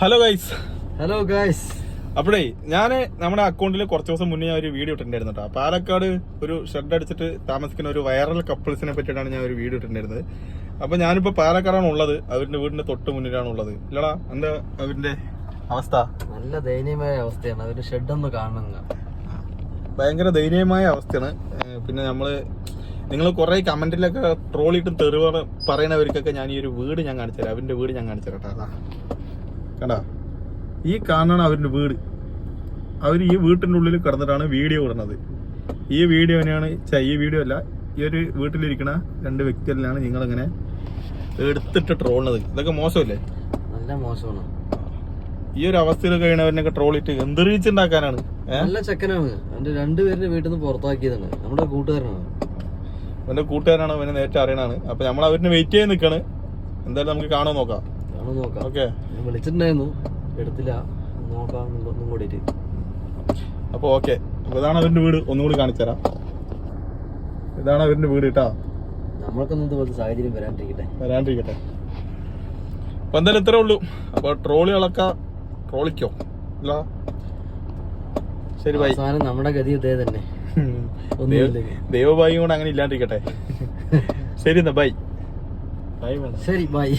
Hello guys. Hello guys. അപ്പോഴേ ഞാൻ നമ്മുടെ അക്കൗണ്ടിൽ കുറച്ച് ദിവസം മുന്നേ ഞാൻ ഒരു വീഡിയോ ഇട്ടിട്ടുണ്ടായിരുന്നു കേട്ടോ. പാലക്കാട് ഒരു ഷെഡ് അടിച്ചിട്ട് താമസിക്കുന്ന ഒരു വൈറൽ കപ്പിൾസിനെ പറ്റിയിട്ടാണ് ഞാൻ ഒരു വീഡിയോ ഇട്ടിട്ടുണ്ടായിരുന്നത്. അപ്പൊ ഞാനിപ്പോ പാലക്കാടാണ് ഉള്ളത്, അവരുടെ വീടിന്റെ തൊട്ട് മുന്നിലാണ് ഉള്ളത്. ഇല്ലടാ, എന്താ അവരുടെ അവസ്ഥ? നല്ല ദയനീയമായ അവസ്ഥയാണ്. അവര് ഷെഡ് ഒന്ന് കാണണം, ഭയങ്കര ദയനീയമായ അവസ്ഥയാണ്. പിന്നെ നിങ്ങൾ കുറെ കമന്റിലൊക്കെ ട്രോളിയിട്ടും തെറിവ് പറയുന്നവർക്കൊക്കെ ഞാൻ ഈ ഒരു വീട് ഞാൻ കാണിച്ചുതരാം. അവരുടെ വീട് ഞാൻ കാണിച്ചുതരാം കേട്ടോ. കണ്ടാ, ഈ കാണാണ് അവരുടെ വീട്. അവർ ഈ വീട്ടിൻ്റെ ഉള്ളിൽ കിടന്നിട്ടാണ് വീഡിയോ ഇടുന്നത്. ഈ വീഡിയോ അല്ല, ഈ ഒരു വീട്ടിലിരിക്കുന്ന രണ്ട് വ്യക്തികളിലാണ് നിങ്ങളിങ്ങനെ എടുത്തിട്ട് ട്രോളുന്നത്. ഇതൊക്കെ മോശമല്ലേ? നല്ല മോശമാണ്. ഈ ഒരു അവസ്ഥയിൽ കഴിയണവരനൊക്കെ ട്രോളിട്ട് എന്ത് റീച്ച് ഉണ്ടാക്കാനാണ്? നല്ല ചെക്കനാണ്. അവന്റെ രണ്ടുപേരുടെ വീട്ടിൽ നിന്ന് പുറത്താക്കിയതാണ്. നമ്മുടെ കൂട്ടുകാരനാണ്. അവന്റെ കൂട്ടുകാരാണ്, അവനെ നേരത്തെ അറിയണാണ്. അപ്പൊ നമ്മൾ അവരിന് വെയിറ്റ് ചെയ്ത് നിൽക്കാണ്. എന്തായാലും നമുക്ക് കാണാൻ നോക്കാം. ഓക്കെ, വിളിച്ചിട്ടുണ്ടായിരുന്നു, എടുത്തില്ല. നോക്കാം ഒന്നും കൂടിയിട്ട്. അപ്പൊ ഓക്കെ, അപ്പൊ ഇതാണ് അവരുടെ വീട്. ഒന്നുകൂടി കാണിച്ചു തരാം. ഇതാണ് അവരുടെ വീട് കേട്ടാ. നമ്മൾക്കൊന്നും ഇതുപോലത്തെ സാഹചര്യം വരാണ്ടിരിക്കട്ടെ. അപ്പൊ എന്തായാലും ഇത്രേ ഉള്ളൂ. അപ്പൊ ട്രോളിക്കോ ഇല്ല. ശരി, ബൈ. നമ്മുടെ ഗതി ഇതേ തന്നെ. ദൈവഭാഗ്യം കൊണ്ട് അങ്ങനെ ഇല്ലാണ്ടിരിക്കട്ടെ. ശരി എന്നാ, ബൈ. ബൈ വേണം. ശരി, ബൈ.